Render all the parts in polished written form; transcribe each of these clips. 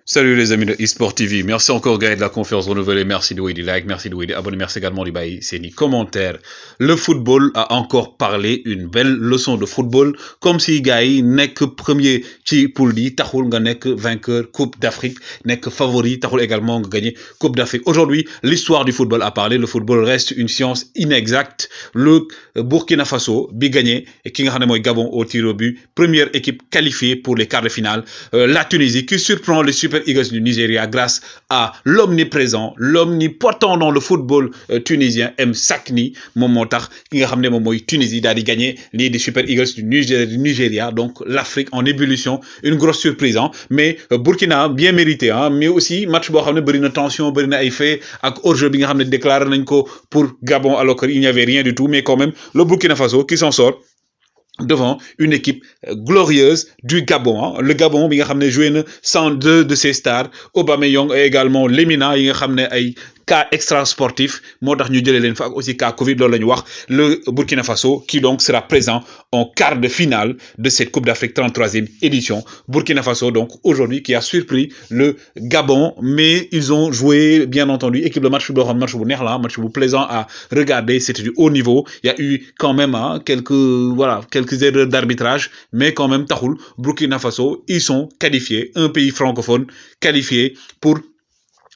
Salut les amis de eSport TV, merci encore Gaël de la confiance renouvelée, merci de des likes, merci de des abonnés, merci également de bailler c'est des commentaires. Le football a encore parlé, une belle leçon de football, comme si Gaël n'est que premier qui pour lui, taxul nga nek vainqueur Coupe d'Afrique, n'est que favori, taxul également nga gagné Coupe d'Afrique. Aujourd'hui, l'histoire du football a parlé, le football reste une science inexacte. Le Burkina Faso bi gagné et qui nga xamné moy Gabon au tir au but, première équipe qualifiée pour les quarts de finale. La Tunisie qui surprend les Super Eagles du Nigeria grâce à l'omniprésent, l'omnipotent dans le football tunisien M Sakni moom moo tax ki nga xam ne moom mooy Tunisie daal di gagné lii di Super Eagles du Nigeria. Donc l'Afrique en ébullition, une grosse surprise hein. Mais Burkina bien mérité hein. Mais aussi match boo xam ne bëri na tension, bëri na ay fait ak hors-jeu bi nga xam ne déclaré nañ ko pour Gabon alors qu'il n'y avait rien du tout. Mais quand même le Burkina Faso qui s'en sort devant une équipe glorieuse du Gabon hein. Le Gabon bi nga xamné joué na 102 de ses stars, Aubameyang et également Lemina yi nga xamné ay cas extra sportif motax ñu jëlé len fa ak aussi cas Covid loolu lañu wax. Le Burkina Faso qui donc sera présent en quart de finale de cette Coupe d'Afrique 33e édition. Burkina Faso donc aujourd'hui qui a surpris le Gabon, mais ils ont joué bien entendu équipe de match match bu neex la match bu plaisant à regarder, c'était du haut niveau. Il y a eu quand même hein, quelques erreurs d'arbitrage, mais quand même taxul Burkina Faso ils sont qualifiés, un pays francophone qualifié pour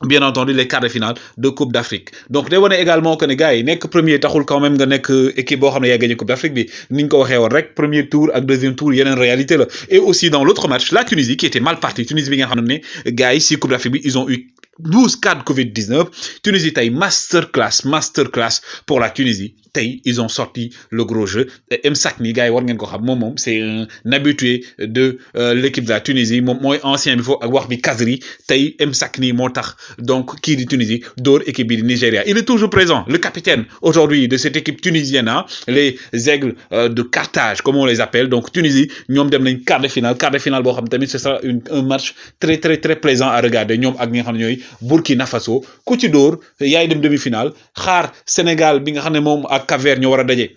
bien entendu les quarts de finale de Coupe d'Afrique. Donc day wone également que les gars yi nek premier taxul quand même nga nek équipe bo xamné ya gagné Coupe d'Afrique bi niñ ko waxé won rek premier tour ak deuxième tour yenen réalité là. Et aussi dans l'autre match la Tunisie qui était mal partie, Tunisie bi nga xamné gars yi ci Coupe d'Afrique bi ils ont eu 12 cas de Covid-19. Tunisie tay masterclass pour la Tunisie. Tay ils ont sorti le gros jeu. M Sakni gars yi war ngeen ko xam mom c'est un habitué de l'équipe de la Tunisie, mom moy ancien bi fo ak wax bi Kazri. Tay M Sakni motax donc qui dit Tunisie dor équipe du Nigeria. Il est toujours présent, le capitaine aujourd'hui de cette équipe tunisienne hein, les aigles de Carthage comme on les appelle. Donc Tunisie ñom dem nañ quart de finale bo xam tamit ce sera un match très plaisant à regarder ñom ak ñi nga xam ñoy Burkina Faso ku ci dóor yaay dem demi-finale xaar Sénégal bi nga xam ne moom ak Cap-Vert ñoo war a daje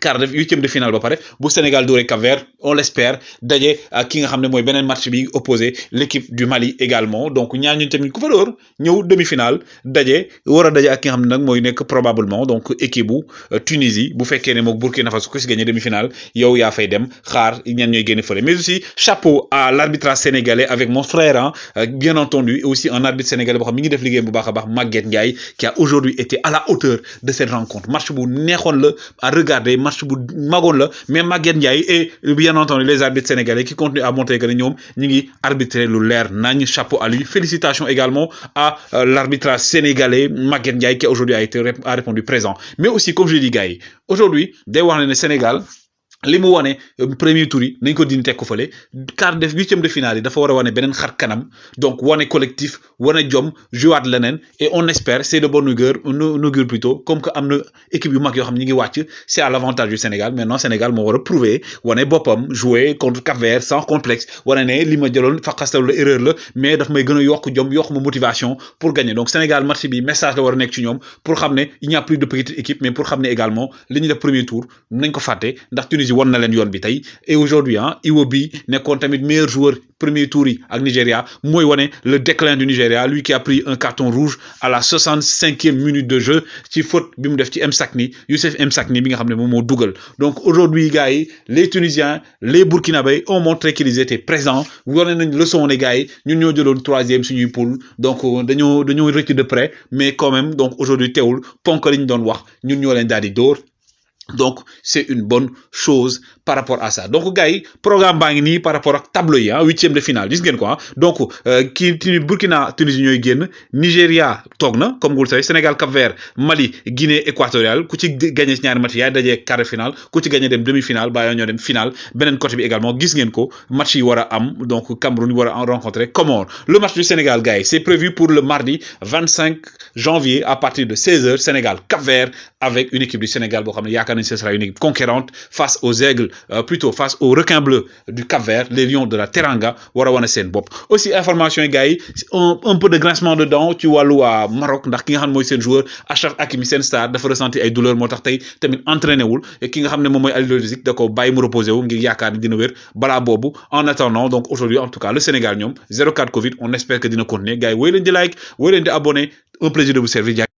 quart de huitième de finale ba pare bu Sénégal dooree Cap-Vert on l'espère daje ak ki nga xam ne mooy beneen match bi opposé l'équipe du Mali également. Donc ñaar ñu tamit ku fa door ñëw demi-finale daje war a daje ak ki nga xam ne nag mooy nekk probablement donc équipe bu Tunisie bu fekkee ne moom Burkina Faso ku si gagné demi-finale yow yaa fay dem xaar ñan ñooy génn fële. Mais aussi chapeau à l'arbitrage sénégalais avec mon frère hein, bien entendu, et aussi un arbitre sénégalais boo xam mi ngi def liggéey bu baax a baax Maguette Ndiaye qui a aujourd'hui été à la hauteur de cette rencontre. Match bu neexoon la à regarder, match bu magoon la, mais Maguette Ndiaye et bien entendu les arbitres sénégalais qui continuent à montrer que ñoom ñi ngi arbitrer lu leer nañ. Chapeau à lui, félicitations également à l'arbitrage sénégalais Maguette Ndiaye qui aujourd'hui a répondu présent. Mais aussi comme je l'ai dit gars yi aujourd'hui day wax ne Sénégal li mu wane premier tour yi nañ ko dindi teg ko fële quart de huitième de finale yi dafa war a wane beneen xar kanam, donc wane collectif wane jom jouaat leneen. Et on espère c'est de bonne augure plutôt comme que am na équipe yu mag yoo xam ñi ngi wàcc, c'est à l'avantage du Sénégal. Maintenant Sénégal moo war a prouver wane boppam, jouer contre Cap-Vert sans complexe, wane ne li ma jëloon faqastal la erreur la mais daf may gën a yokk jom yokk ma motivation pour gagner. Donc Sénégal match bi message la war a nekk ci ñoom pour xam ne il n'y a plus de petite équipe, mais pour xam ne également li ñu def premier tour nañ ko fàtte ndax Tunisie won na leen yoon bi tey. Et aujourd'hui hein, Iwobi nekkoon tamit meilleur joueur premier tour yi ak Nigeria mooy wane le déclin du Nigeria, lui qui a pris un carton rouge à la 65e minute de jeu ci faute bi mu def ci M Sakni, Youssef M Sakni bi nga xam ne moom moo dugal. Donc aujourd'hui gars yi les Tunisiens les Burkinabés ont montré qu'ils étaient présents, wane nañ leçon ne gars yi ñun ñoo jëloon troisième suñuy poule, donc dañoo rëcc de près, mais quand même donc aujourd'hui teewul ponk li ñu doon wax ñun ñoo leen daal di dóor. Donc c'est une bonne chose par rapport à ça. Donc gars yi programme baa ngi nii par rapport ak tableau yi ah huitième de finale gis ngeen quoi. Donc kii Burkina Tunisie ñooy génn, Nigeria toog na comme vous le savez, Sénégal Cap-Vert Mali Guinée équatoriale ku ci gagné ci ñaari match yaay dajee quart de finale, ku ci gagné dem demi-finale ba ñoo dem finale. Beneen côté bi également gis ngeen ko match yi war a am, donc Cameroun war a rencontrer Comores. Le match du Sénégal gars yi c'est prévu pour le mardi 25 janvier à partir de 16h. Sénégal Cap-Vert avec une équipe du Sénégal boo xam ne yaakaar ce sera une équipe conquérante face aux aigles plutôt face aux requins bleus du Cap-Vert, les lions de la Teranga war a wane seen bopp. Aussi information yi gars yi un peu de grincement de dents ci wàllu waa Maroc ndax ki nga xam ne mooy seen joueur Achraf Hakimi seen star dafa ressentir ay douleurs moo tax tey tamit entraîné wul ki nga xam ne moom mooy Aliou Cissé da ko bàyyi mu reposé wu ngir yaakaar ni dina wér balaa boobu. En attendant donc aujourd'hui en tout cas le Sénégal ñoom 0-4 Covid on espère que dina continuer gars yi woy leen di like woy leen di abonné un plaisir de vous servir.